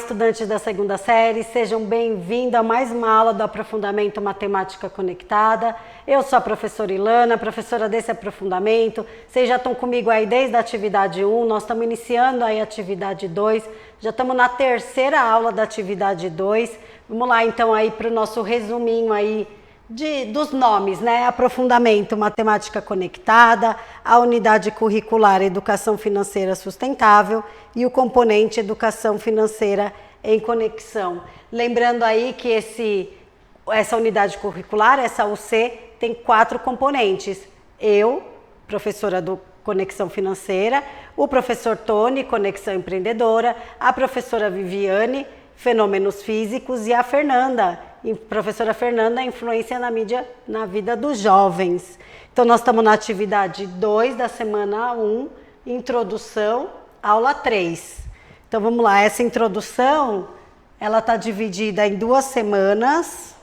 estudantes da segunda série, sejam bem-vindos a mais uma aula do Aprofundamento Matemática Conectada. Eu sou a professora Ilana, professora desse aprofundamento. Vocês já estão comigo aí desde a atividade 1, nós estamos iniciando aí a atividade 2, já estamos na terceira aula da atividade 2. Vamos lá então aí para o nosso resuminho aí dos nomes, né? Aprofundamento Matemática Conectada, a unidade curricular Educação Financeira Sustentável e o componente Educação Financeira em Conexão. Lembrando aí que essa unidade curricular, essa UC, tem 4 componentes. Eu, professora do Conexão Financeira, o professor Tony, Conexão Empreendedora, a professora Viviane, Fenômenos Físicos, e a professora Fernanda, Influência na Mídia na Vida dos Jovens. Então, nós estamos na atividade 2 da semana 1, Introdução, aula 3. Então, vamos lá, essa introdução, ela está dividida em 2 semanas.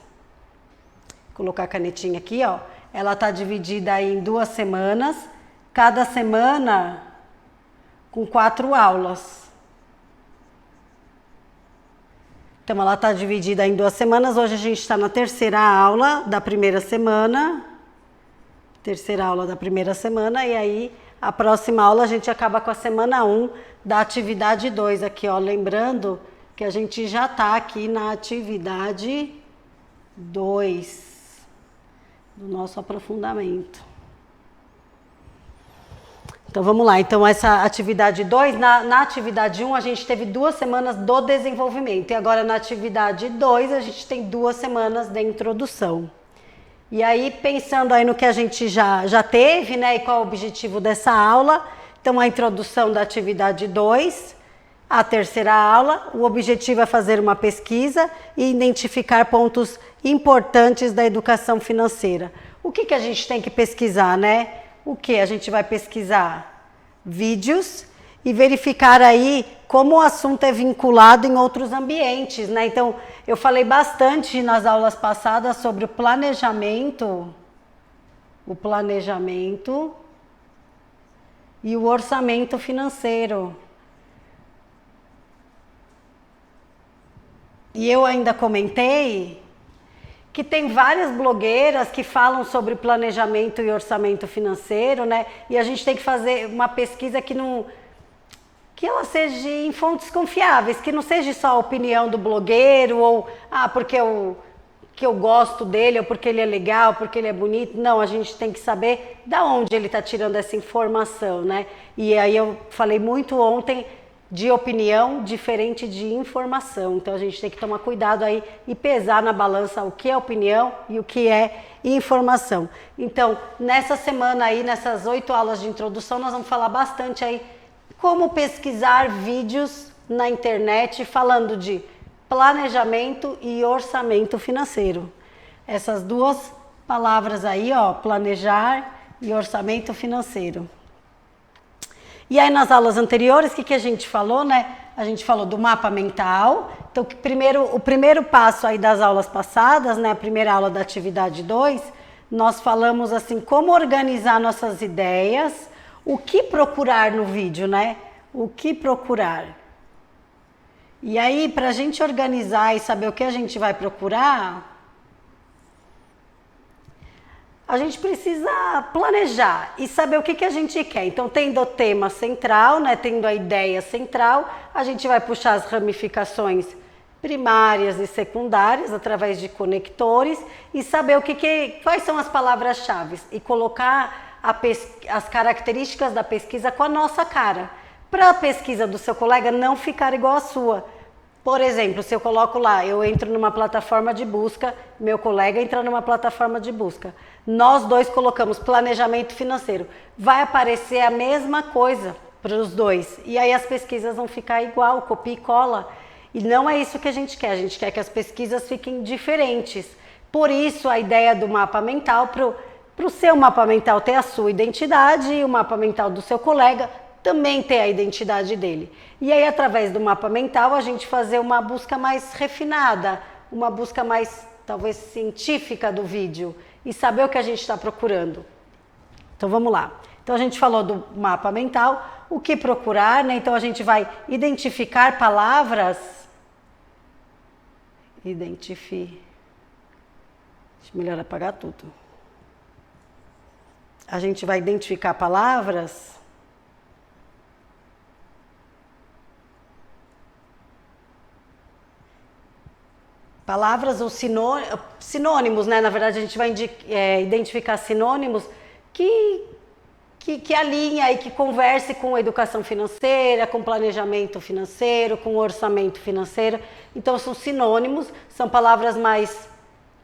Vou colocar a canetinha aqui, ó. Ela está dividida em 2 semanas, cada semana com 4 aulas. Então, ela está dividida em 2 semanas. Hoje a gente está na terceira aula da primeira semana. Terceira aula da primeira semana. E aí, a próxima aula a gente acaba com a semana 1 da atividade 2. Aqui, ó, lembrando que a gente já está aqui na atividade 2 do nosso aprofundamento. Então, vamos lá. Então, essa atividade 2, na atividade 1, a gente teve 2 semanas do desenvolvimento. E agora, na atividade 2, a gente tem 2 semanas de introdução. E aí, pensando aí no que a gente já teve, né? E qual é o objetivo dessa aula. Então, a introdução da atividade 2, a terceira aula. O objetivo é fazer uma pesquisa e identificar pontos importantes da educação financeira. O que a gente tem que pesquisar, né? O que a gente vai pesquisar? Vídeos e verificar aí como o assunto é vinculado em outros ambientes, né? Então, eu falei bastante nas aulas passadas sobre o planejamento e o orçamento financeiro. E eu ainda comentei que tem várias blogueiras que falam sobre planejamento e orçamento financeiro, né? E a gente tem que fazer uma pesquisa que ela seja em fontes confiáveis, que não seja só a opinião do blogueiro, ou porque eu gosto dele, ou porque ele é legal, porque ele é bonito. Não, a gente tem que saber de onde ele está tirando essa informação, né? E aí eu falei muito ontem de opinião diferente de informação. Então, a gente tem que tomar cuidado aí e pesar na balança o que é opinião e o que é informação. Então, nessa semana aí, nessas 8 aulas de introdução, nós vamos falar bastante aí como pesquisar vídeos na internet falando de planejamento e orçamento financeiro. Essas 2 palavras aí, ó, planejar e orçamento financeiro. E aí, nas aulas anteriores, o que a gente falou, né? A gente falou do mapa mental. Então, o primeiro passo aí das aulas passadas, né? A primeira aula da atividade 2, nós falamos assim, como organizar nossas ideias, o que procurar no vídeo, né? O que procurar. E aí, para a gente organizar e saber o que a gente vai procurar, a gente precisa planejar e saber o que a gente quer. Então, tendo o tema central, né, tendo a ideia central, a gente vai puxar as ramificações primárias e secundárias através de conectores e saber quais são as palavras-chave e colocar as características da pesquisa com a nossa cara, para a pesquisa do seu colega não ficar igual à sua. Por exemplo, se eu coloco lá, eu entro numa plataforma de busca, meu colega entra numa plataforma de busca. Nós dois colocamos planejamento financeiro. Vai aparecer a mesma coisa para os dois. E aí as pesquisas vão ficar igual, copia e cola. E não é isso que a gente quer que as pesquisas fiquem diferentes. Por isso a ideia do mapa mental, para o seu mapa mental ter a sua identidade e o mapa mental do seu colega também ter a identidade dele. E aí, através do mapa mental, a gente fazer uma busca mais refinada, uma busca mais, talvez, científica do vídeo e saber o que a gente está procurando. Então, vamos lá. Então, a gente falou do mapa mental, o que procurar, né? Então, a gente vai identificar palavras Identifique. Melhor apagar tudo. A gente vai identificar palavras ou sinônimos, né? Na verdade, a gente vai identificar sinônimos que alinha e que converse com a educação financeira, com planejamento financeiro, com orçamento financeiro. Então, são sinônimos, são palavras mais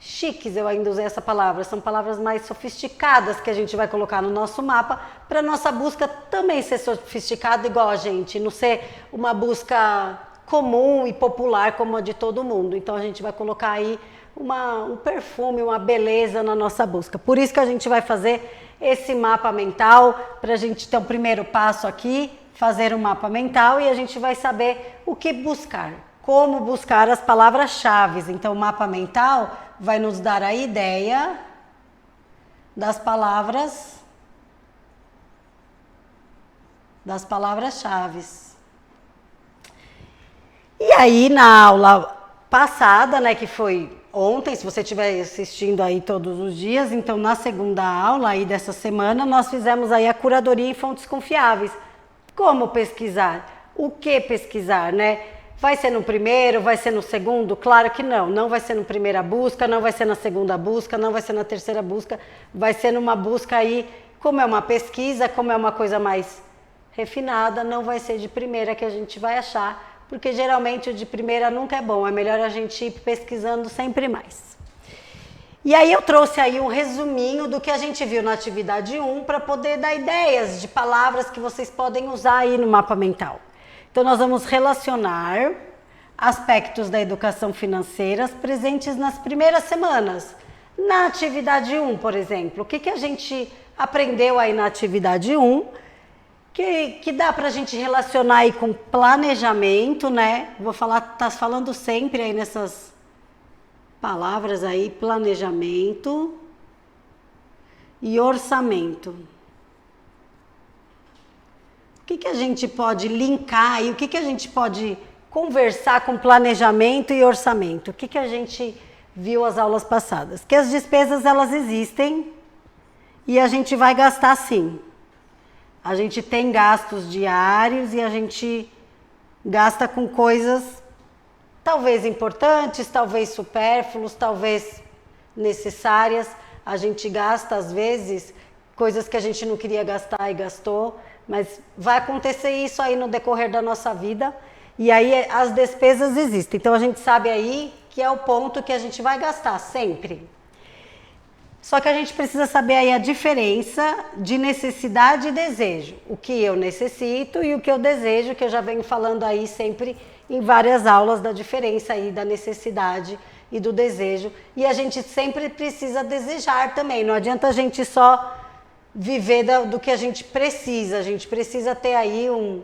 chiques, eu ainda usei essa palavra, são palavras mais sofisticadas que a gente vai colocar no nosso mapa para nossa busca também ser sofisticada igual a gente, não ser uma busca comum e popular como a de todo mundo. Então a gente vai colocar aí um perfume, uma beleza na nossa busca. Por isso que a gente vai fazer esse mapa mental, para a gente ter o primeiro passo aqui, fazer um mapa mental e a gente vai saber o que buscar. Como buscar as palavras-chave. Então, o mapa mental vai nos dar a ideia das palavras-chave. E aí, na aula passada, né, que foi ontem, se você estiver assistindo aí todos os dias, então na segunda aula aí dessa semana, nós fizemos aí a curadoria em fontes confiáveis. Como pesquisar? O que pesquisar, né? Vai ser no primeiro, vai ser no segundo? Claro que não. Não vai ser na primeira busca, não vai ser na segunda busca, não vai ser na terceira busca. Vai ser numa busca aí, como é uma pesquisa, como é uma coisa mais refinada, não vai ser de primeira que a gente vai achar, porque geralmente o de primeira nunca é bom. É melhor a gente ir pesquisando sempre mais. E aí eu trouxe aí um resuminho do que a gente viu na atividade 1 para poder dar ideias de palavras que vocês podem usar aí no mapa mental. Então, nós vamos relacionar aspectos da educação financeira presentes nas primeiras semanas. Na atividade 1, por exemplo, o que a gente aprendeu aí na atividade 1, que dá para a gente relacionar aí com planejamento, né? Tá falando sempre aí nessas palavras aí, planejamento e orçamento. O que a gente pode linkar e o que a gente pode conversar com planejamento e orçamento? O que a gente viu as aulas passadas? Que as despesas, elas existem e a gente vai gastar sim. A gente tem gastos diários e a gente gasta com coisas talvez importantes, talvez supérfluos, talvez necessárias. A gente gasta às vezes coisas que a gente não queria gastar e gastou. Mas vai acontecer isso aí no decorrer da nossa vida e aí as despesas existem. Então a gente sabe aí que é o ponto que a gente vai gastar sempre. Só que a gente precisa saber aí a diferença de necessidade e desejo. O que eu necessito e o que eu desejo, que eu já venho falando aí sempre em várias aulas da diferença aí da necessidade e do desejo. E a gente sempre precisa desejar também. Não adianta a gente só viver do que a gente precisa ter aí um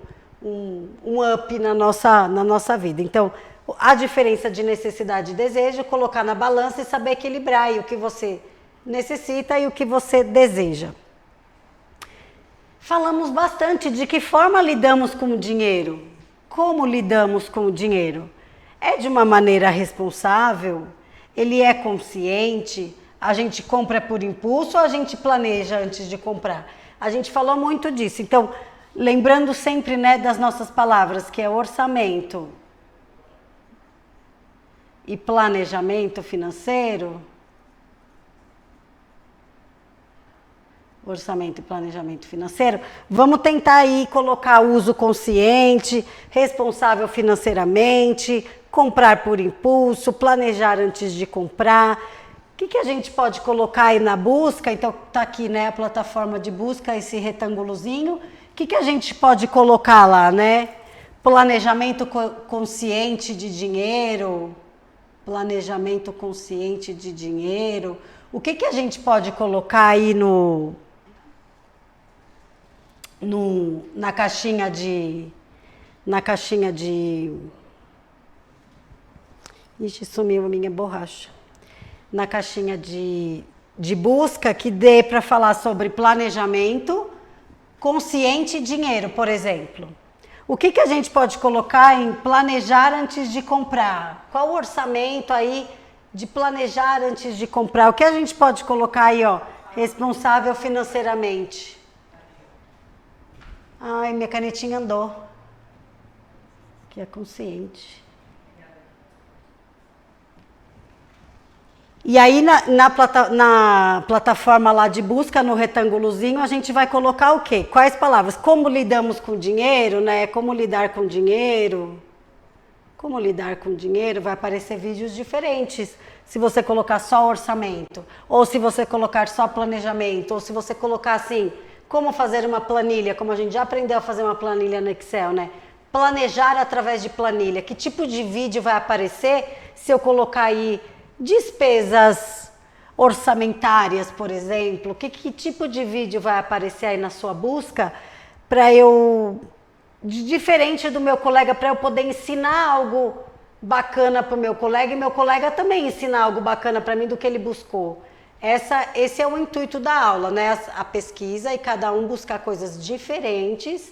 up na nossa vida. Então, a diferença de necessidade e desejo, colocar na balança e saber equilibrar aí o que você necessita e o que você deseja. Falamos bastante de que forma lidamos com o dinheiro. Como lidamos com o dinheiro? É de uma maneira responsável? Ele é consciente? A gente compra por impulso ou a gente planeja antes de comprar? A gente falou muito disso. Então, lembrando sempre, né, das nossas palavras, que é orçamento e planejamento financeiro. Orçamento e planejamento financeiro. Vamos tentar aí colocar uso consciente, responsável financeiramente, comprar por impulso, planejar antes de comprar. O que a gente pode colocar aí na busca? Então, tá aqui, né, a plataforma de busca, esse retângulozinho. O que a gente pode colocar lá, né? Planejamento consciente de dinheiro. Planejamento consciente de dinheiro. O que a gente pode colocar aí na caixinha de... Ixi, sumiu a minha borracha. Na caixinha de busca que dê para falar sobre planejamento consciente e dinheiro, por exemplo. O que a gente pode colocar em planejar antes de comprar? Qual o orçamento aí de planejar antes de comprar? O que a gente pode colocar aí, ó? Responsável financeiramente. Ai, minha canetinha andou. Que é consciente. E aí, na plataforma lá de busca, no retângulozinho, a gente vai colocar o quê? Quais palavras? Como lidamos com dinheiro, né? Como lidar com dinheiro. Como lidar com dinheiro, vai aparecer vídeos diferentes. Se você colocar só orçamento, ou se você colocar só planejamento, ou se você colocar assim, como fazer uma planilha, como a gente já aprendeu a fazer uma planilha no Excel, né? Planejar através de planilha. Que tipo de vídeo vai aparecer se eu colocar aí despesas orçamentárias, por exemplo? Que tipo de vídeo vai aparecer aí na sua busca para eu, diferente do meu colega, para eu poder ensinar algo bacana para o meu colega e meu colega também ensinar algo bacana para mim do que ele buscou. Esse é o intuito da aula, né? A pesquisa e cada um buscar coisas diferentes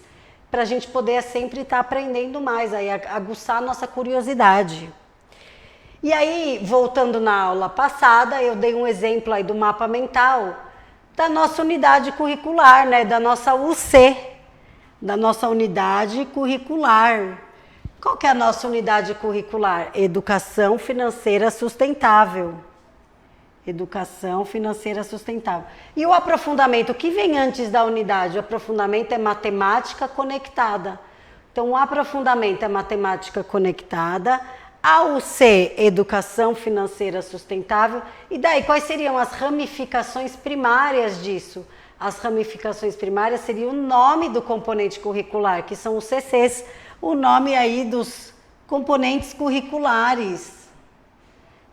para a gente poder sempre estar aprendendo mais, aí aguçar a nossa curiosidade. E aí, voltando na aula passada, eu dei um exemplo aí do mapa mental da nossa unidade curricular, né? Da nossa UC, da nossa unidade curricular. Qual que é a nossa unidade curricular? Educação Financeira Sustentável. Educação Financeira Sustentável. E o aprofundamento, o que vem antes da unidade? O aprofundamento é matemática conectada. Então, o aprofundamento é matemática conectada. A UC, Educação Financeira Sustentável. E daí, quais seriam as ramificações primárias disso? As ramificações primárias seriam o nome do componente curricular, que são os CCs, o nome aí dos componentes curriculares.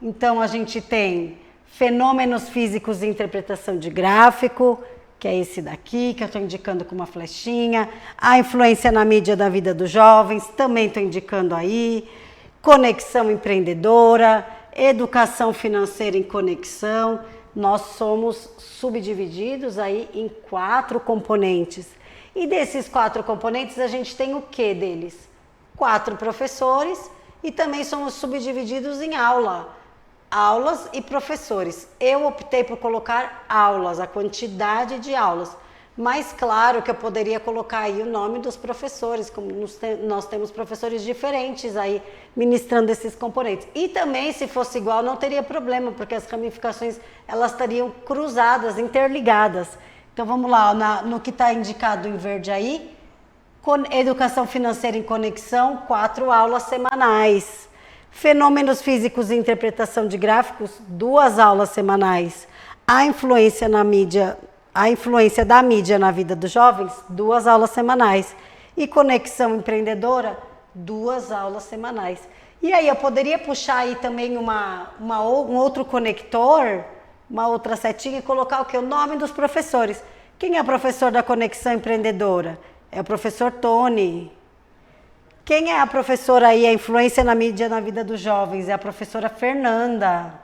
Então, a gente tem fenômenos físicos e interpretação de gráfico, que é esse daqui, que eu estou indicando com uma flechinha. A influência na mídia da vida dos jovens, também estou indicando aí. Conexão empreendedora, educação financeira em conexão. Nós somos subdivididos aí em 4 componentes. E desses 4 componentes, a gente tem o que deles? 4 professores e também somos subdivididos em aulas e professores. Eu optei por colocar aulas, a quantidade de aulas. Mas claro que eu poderia colocar aí o nome dos professores, como nós temos professores diferentes aí ministrando esses componentes. E também, se fosse igual, não teria problema, porque as ramificações elas estariam cruzadas, interligadas. Então vamos lá, no que está indicado em verde aí, educação financeira em conexão, 4 aulas semanais. Fenômenos físicos e interpretação de gráficos, 2 aulas semanais. A influência da mídia na vida dos jovens, 2 aulas semanais. E conexão empreendedora, 2 aulas semanais. E aí eu poderia puxar aí também um outro conector, uma outra setinha e colocar o que? O nome dos professores. Quem é o professor da conexão empreendedora? É o professor Tony. Quem é a professora aí, a influência na mídia na vida dos jovens? É a professora Fernanda.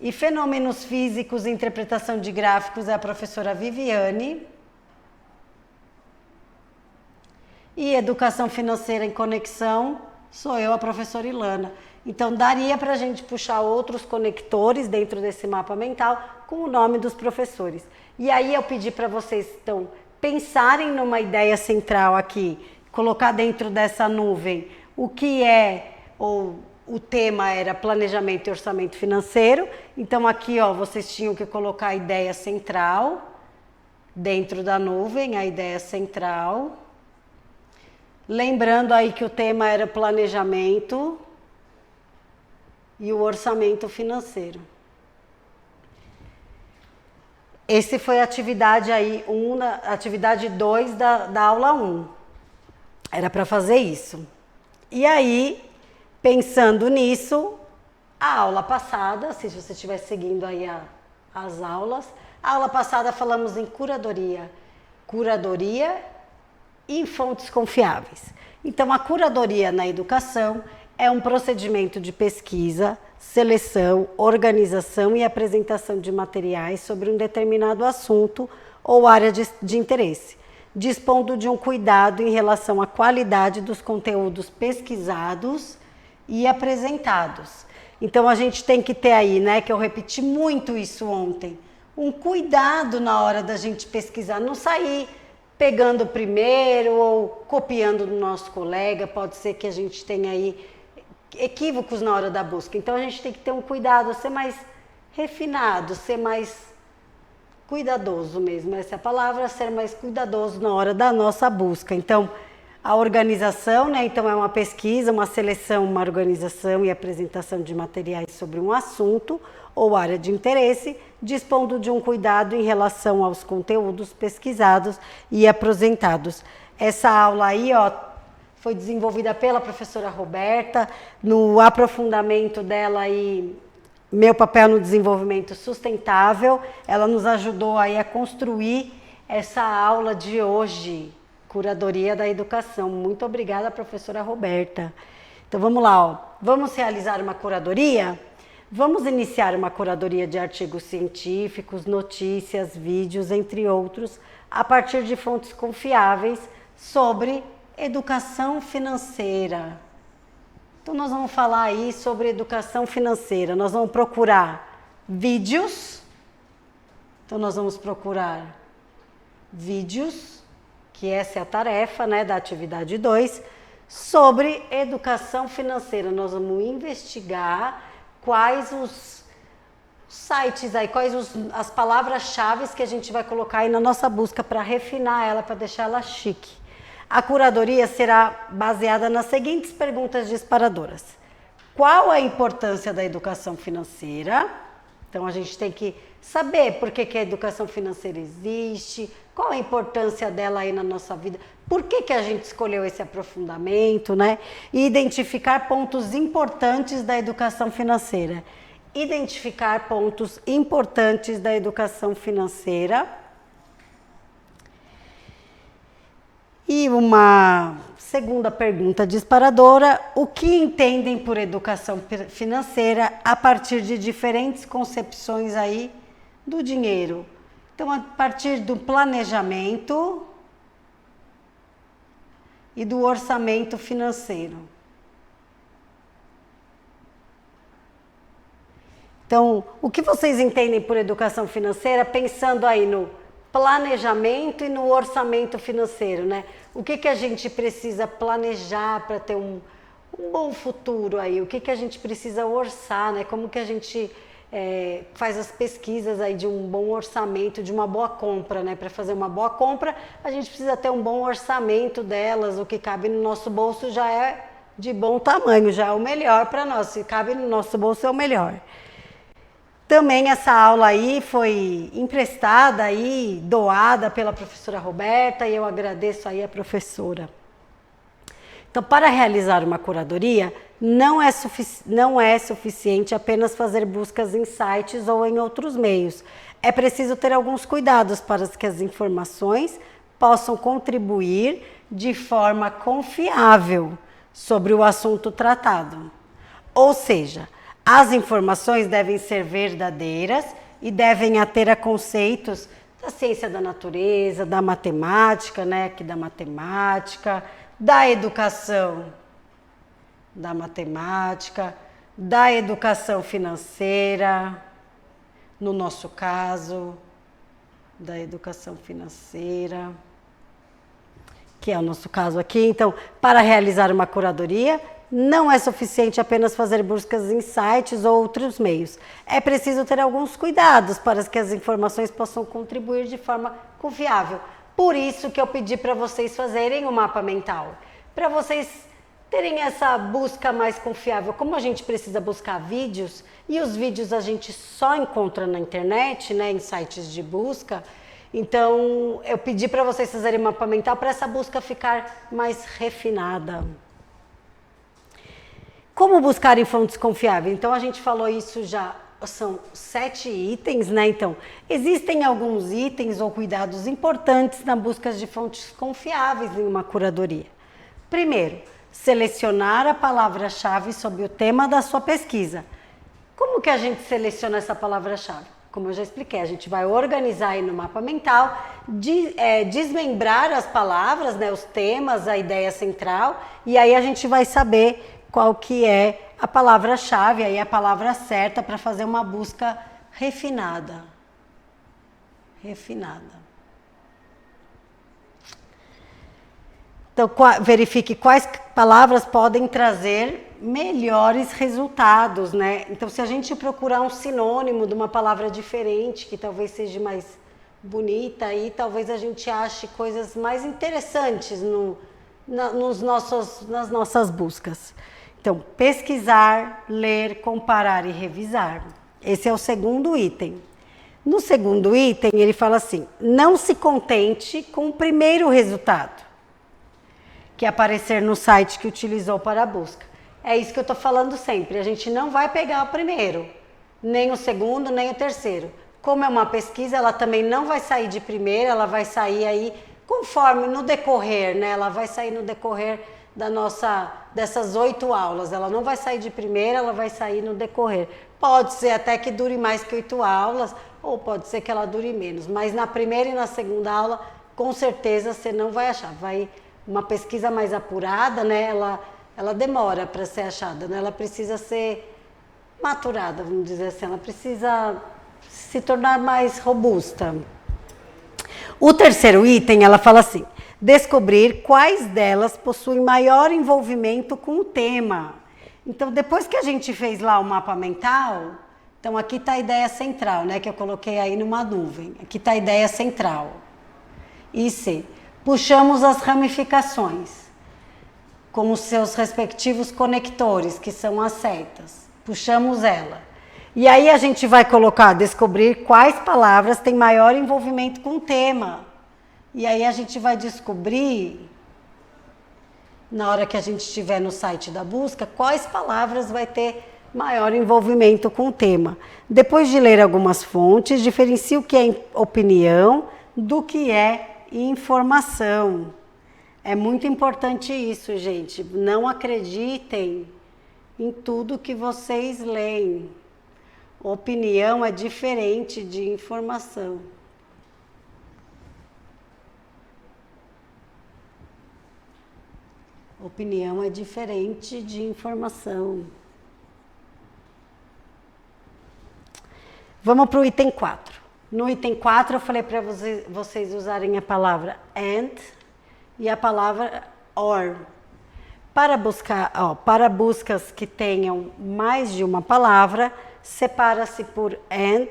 E fenômenos físicos e interpretação de gráficos é a professora Viviane. E educação financeira em conexão sou eu, a professora Ilana. Então, daria para a gente puxar outros conectores dentro desse mapa mental com o nome dos professores. E aí eu pedi para vocês, então, pensarem numa ideia central aqui, colocar dentro dessa nuvem o que é, ou o tema era planejamento e orçamento financeiro. Então aqui, ó, vocês tinham que colocar a ideia central dentro da nuvem, a ideia central. Lembrando aí que o tema era planejamento e o orçamento financeiro. Esse foi a atividade aí, atividade 2 da aula 1. Era para fazer isso. E aí, pensando nisso, a aula passada, se você estiver seguindo aí as aulas, a aula passada falamos em curadoria e em fontes confiáveis. Então, a curadoria na educação é um procedimento de pesquisa, seleção, organização e apresentação de materiais sobre um determinado assunto ou área de interesse, dispondo de um cuidado em relação à qualidade dos conteúdos pesquisados e apresentados. Então a gente tem que ter aí, né, que eu repeti muito isso ontem, um cuidado na hora da gente pesquisar, não sair pegando primeiro ou copiando do nosso colega, pode ser que a gente tenha aí equívocos na hora da busca. Então a gente tem que ter um cuidado, ser mais refinado, ser mais cuidadoso mesmo, essa é a palavra, ser mais cuidadoso na hora da nossa busca. Então, a organização, né? Então é uma pesquisa, uma seleção, uma organização e apresentação de materiais sobre um assunto ou área de interesse, dispondo de um cuidado em relação aos conteúdos pesquisados e apresentados. Essa aula aí, ó, foi desenvolvida pela professora Roberta, no aprofundamento dela aí, meu papel no desenvolvimento sustentável, ela nos ajudou aí a construir essa aula de hoje, Curadoria da Educação. Muito obrigada, professora Roberta. Então vamos lá, ó. Vamos realizar uma curadoria? Vamos iniciar uma curadoria de artigos científicos, notícias, vídeos, entre outros, a partir de fontes confiáveis sobre educação financeira. Então nós vamos falar aí sobre educação financeira. Nós vamos procurar vídeos. Então nós vamos procurar vídeos, que essa é a tarefa, né, da atividade 2, sobre educação financeira. Nós vamos investigar quais os sites aí, quais as palavras-chave que a gente vai colocar aí na nossa busca para refinar ela, para deixar ela chique. A curadoria será baseada nas seguintes perguntas disparadoras. Qual a importância da educação financeira? Então a gente tem que saber por que a educação financeira existe, qual a importância dela aí na nossa vida, por que a gente escolheu esse aprofundamento, né? E identificar pontos importantes da educação financeira. Identificar pontos importantes da educação financeira. E uma segunda pergunta disparadora: o que entendem por educação financeira a partir de diferentes concepções aí do dinheiro? Então, a partir do planejamento e do orçamento financeiro. Então, o que vocês entendem por educação financeira, pensando aí no planejamento e no orçamento financeiro, né? O que a gente precisa planejar para ter um bom futuro aí? O que a gente precisa orçar, né? Como que a gente faz as pesquisas aí de um bom orçamento, de uma boa compra, né? Para fazer uma boa compra, a gente precisa ter um bom orçamento delas. O que cabe no nosso bolso já é de bom tamanho, já é o melhor para nós. Se cabe no nosso bolso é o melhor. Também essa aula aí foi emprestada aí, doada pela professora Roberta, e eu agradeço aí a professora. Então, para realizar uma curadoria, não é suficiente apenas fazer buscas em sites ou em outros meios. É preciso ter alguns cuidados para que as informações possam contribuir de forma confiável sobre o assunto tratado. Ou seja, as informações devem ser verdadeiras e devem ater a conceitos da ciência da natureza, da matemática, né, aqui da matemática, da educação, da matemática, da educação financeira, no nosso caso, da educação financeira, que é o nosso caso aqui. Então, para realizar uma curadoria, não é suficiente apenas fazer buscas em sites ou outros meios. É preciso ter alguns cuidados para que as informações possam contribuir de forma confiável. Por isso que eu pedi para vocês fazerem o mapa mental, para vocês terem essa busca mais confiável. Como a gente precisa buscar vídeos, e os vídeos a gente só encontra na internet, né, em sites de busca, então eu pedi para vocês fazerem mapa mental para essa busca ficar mais refinada. Como buscar em fontes confiáveis? Então, a gente falou isso já, são 7 itens, né? Então, existem alguns itens ou cuidados importantes na busca de fontes confiáveis em uma curadoria. Primeiro, selecionar a palavra-chave sobre o tema da sua pesquisa. Como que a gente seleciona essa palavra-chave? como eu já expliquei, a gente vai organizar aí no mapa mental, desmembrar as palavras, né, os temas, a ideia central, e aí a gente vai saber qual que é a palavra-chave, aí a palavra certa para fazer uma busca refinada. Então, verifique quais palavras podem trazer melhores resultados, né? Então, se a gente procurar um sinônimo de uma palavra diferente, que talvez seja mais bonita, aí talvez a gente ache coisas mais interessantes nas nossas buscas. Então, pesquisar, ler, comparar e revisar. Esse é o segundo item. No segundo item, ele fala assim: não se contente com o primeiro resultado que aparecer no site que utilizou para a busca. É isso que eu estou falando sempre. A gente não vai pegar o primeiro, nem o segundo, nem o terceiro. Como é uma pesquisa, ela também não vai sair de primeira, ela vai sair aí conforme no decorrer, né? Ela vai sair no decorrer dessas 8 aulas. Ela não vai sair de primeira, ela vai sair no decorrer. Pode ser até que dure mais que 8 aulas, ou pode ser que ela dure menos. Mas na primeira e na segunda aula, com certeza você não vai achar. Uma pesquisa mais apurada, né? Ela demora para ser achada, né? Ela precisa ser maturada, vamos dizer assim. Ela precisa se tornar mais robusta. O terceiro item, ela fala assim: descobrir quais delas possuem maior envolvimento com o tema. Então, depois que a gente fez lá o mapa mental, então aqui está a ideia central, né? Que eu coloquei aí numa nuvem. Aqui está a ideia central. E C. Puxamos as ramificações com os seus respectivos conectores, que são as setas. Puxamos ela. E aí a gente vai descobrir quais palavras têm maior envolvimento com o tema. E aí a gente vai descobrir, na hora que a gente estiver no site da busca, quais palavras vai ter maior envolvimento com o tema. Depois de ler algumas fontes, diferencie o que é opinião do que é informação. É muito importante isso, gente. Não acreditem em tudo que vocês leem. Opinião é diferente de informação. Opinião é diferente de informação. Vamos para o item 4. No item 4, eu falei para vocês usarem a palavra and e a palavra or. Para buscas que tenham mais de uma palavra, separa-se por and,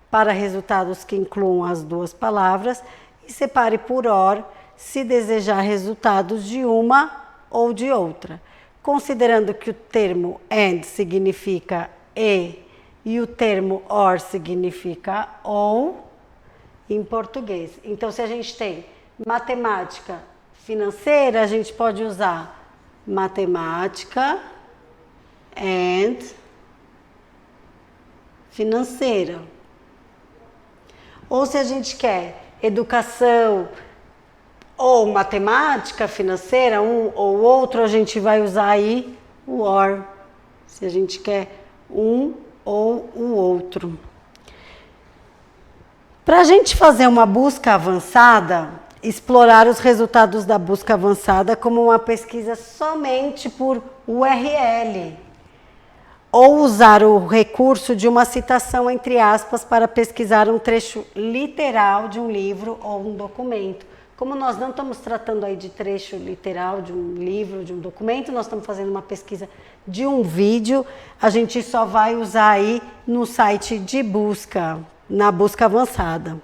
para resultados que incluam as duas palavras, e separe por or, se desejar resultados de uma ou de outra. Considerando que o termo and significa e o termo or significa ou em português. Então, se a gente tem matemática financeira, a gente pode usar matemática and financeira. Ou se a gente quer educação ou matemática financeira, um ou outro, a gente vai usar aí o or. Se a gente quer um ou o outro. Para a gente fazer uma busca avançada, explorar os resultados da busca avançada como uma pesquisa somente por URL, ou usar o recurso de uma citação entre aspas para pesquisar um trecho literal de um livro ou um documento. Como nós não estamos tratando aí de trecho literal de um livro, de um documento, nós estamos fazendo uma pesquisa de um vídeo, a gente só vai usar aí no site de busca, na busca avançada.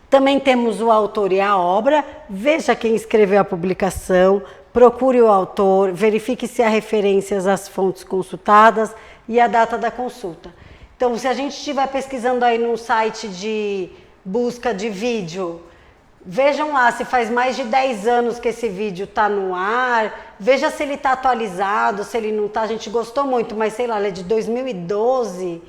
Também temos o autor e a obra, veja quem escreveu a publicação, procure o autor, verifique se há referências às fontes consultadas e a data da consulta. Então, se a gente estiver pesquisando aí num site de busca de vídeo, vejam lá se faz mais de 10 anos que esse vídeo está no ar, veja se ele está atualizado, se ele não está, a gente gostou muito, mas sei lá, ele é de 2012.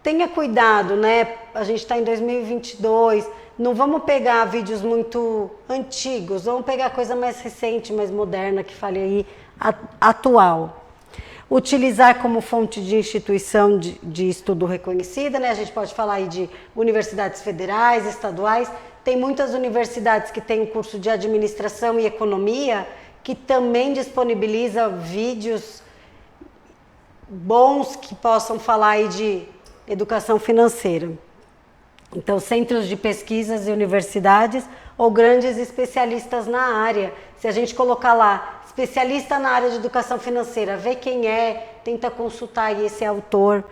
Tenha cuidado, né? A gente está em 2022, não vamos pegar vídeos muito antigos, vamos pegar coisa mais recente, mais moderna, que fale aí, atual. utilizar como fonte de instituição de estudo reconhecida, né? A gente pode falar aí de universidades federais, estaduais. Tem muitas universidades que têm um curso de administração e economia que também disponibiliza vídeos bons que possam falar aí de educação financeira. Então, centros de pesquisas e universidades ou grandes especialistas na área. Se a gente colocar lá, especialista na área de educação financeira, vê quem é, tenta consultar aí esse autor.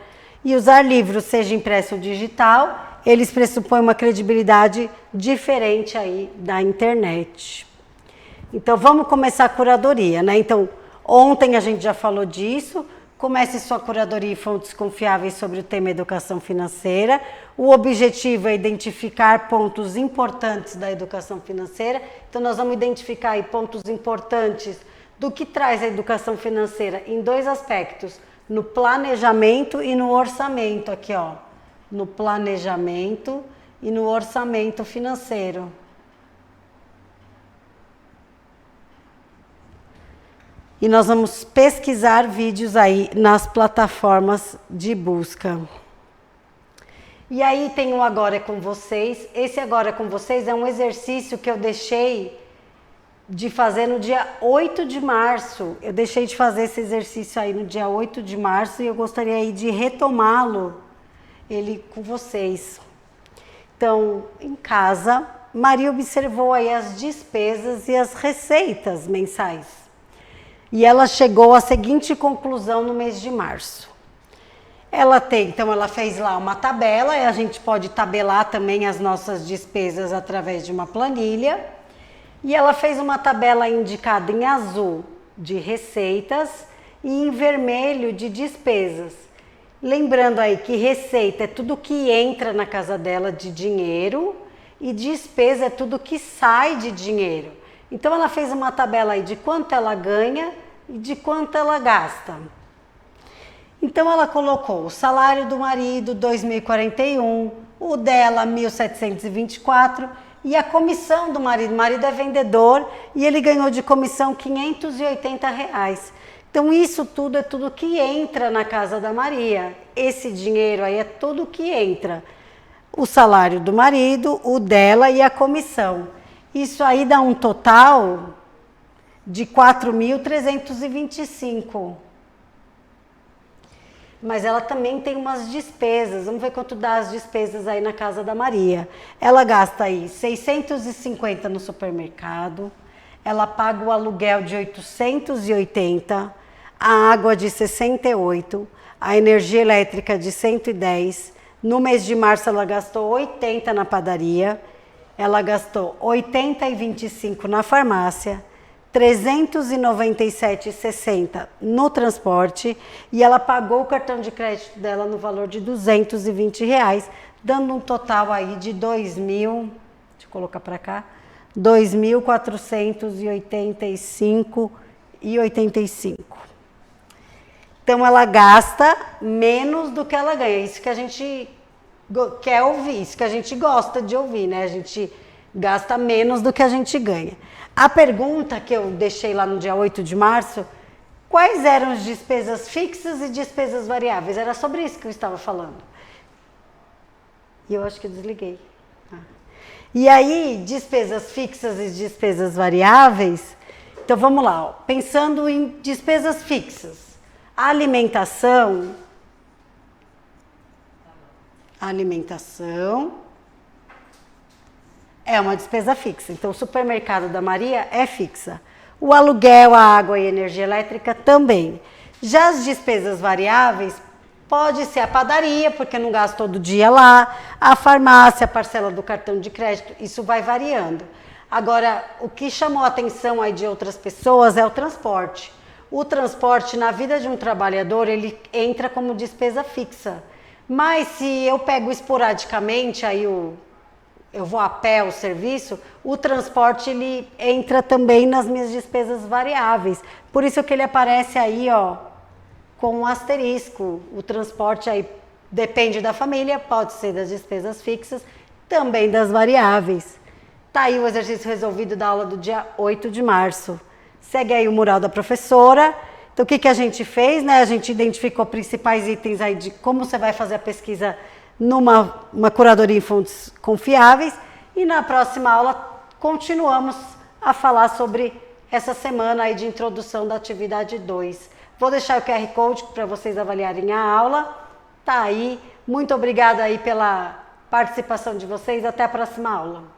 E usar livros, seja impresso ou digital, eles pressupõem uma credibilidade diferente aí da internet. Então, vamos começar a curadoria, né? Então, ontem a gente já falou disso. Comece sua curadoria em fontes confiáveis sobre o tema educação financeira. O objetivo é identificar pontos importantes da educação financeira. Então, nós vamos identificar aí pontos importantes do que traz a educação financeira em dois aspectos, no planejamento e no orçamento, aqui ó, no planejamento e no orçamento financeiro. E nós vamos pesquisar vídeos aí nas plataformas de busca. E aí tem um Agora é com vocês. Esse Agora é com vocês é um exercício que eu deixei de fazer no dia 8 de março. Eu deixei de fazer esse exercício aí no dia 8 de março e eu gostaria aí de retomá-lo, ele com vocês. Então, em casa, Maria observou aí as despesas e as receitas mensais. E ela chegou à seguinte conclusão no mês de março. Então ela fez lá uma tabela, e a gente pode tabelar também as nossas despesas através de uma planilha. E ela fez uma tabela indicada em azul de receitas e em vermelho de despesas. Lembrando aí que receita é tudo que entra na casa dela de dinheiro e despesa é tudo que sai de dinheiro. Então ela fez uma tabela aí de quanto ela ganha e de quanto ela gasta. Então ela colocou o salário do marido 2.041, o dela 1.724 e a comissão do marido. O marido é vendedor e ele ganhou de comissão R$580. Então isso tudo é tudo que entra na casa da Maria. Esse dinheiro aí é tudo que entra. O salário do marido, o dela e a comissão. Isso aí dá um total de 4.325. Mas ela também tem umas despesas. Vamos ver quanto dá as despesas aí na casa da Maria. Ela gasta aí 650 no supermercado. Ela paga o aluguel de 880, a água de 68, a energia elétrica de 110. No mês de março ela gastou 80 na padaria. Ela gastou 80,25 na farmácia, 397,60 no transporte e ela pagou o cartão de crédito dela no valor de R$220, dando um total aí de 2.000, deixa eu colocar para cá, 2.485,85. Então ela gasta menos do que ela ganha, isso que a gente quer ouvir, isso que a gente gosta de ouvir, né? A gente gasta menos do que a gente ganha. A pergunta que eu deixei lá no dia 8 de março, quais eram as despesas fixas e despesas variáveis? Era sobre isso que eu estava falando. E eu acho que eu desliguei. E aí, despesas fixas e despesas variáveis, então vamos lá, ó. Pensando em despesas fixas, alimentação é uma despesa fixa. Então, o supermercado da Maria é fixa. O aluguel, a água e a energia elétrica também. Já as despesas variáveis, pode ser a padaria, porque não gasta todo dia lá, a farmácia, a parcela do cartão de crédito, isso vai variando. Agora, o que chamou a atenção aí de outras pessoas é o transporte. O transporte, na vida de um trabalhador, ele entra como despesa fixa. Mas se eu pego esporadicamente, aí eu vou a pé ao serviço, o transporte ele entra também nas minhas despesas variáveis. Por isso que ele aparece aí, ó, com um asterisco. O transporte aí depende da família, pode ser das despesas fixas, também das variáveis. Tá aí o exercício resolvido da aula do dia 8 de março. Segue aí o mural da professora. Então, o que a gente fez, né? A gente identificou principais itens aí de como você vai fazer a pesquisa numa curadoria em fontes confiáveis. E na próxima aula, continuamos a falar sobre essa semana aí de introdução da atividade 2. Vou deixar o QR Code para vocês avaliarem a aula. Tá aí. Muito obrigada aí pela participação de vocês. Até a próxima aula.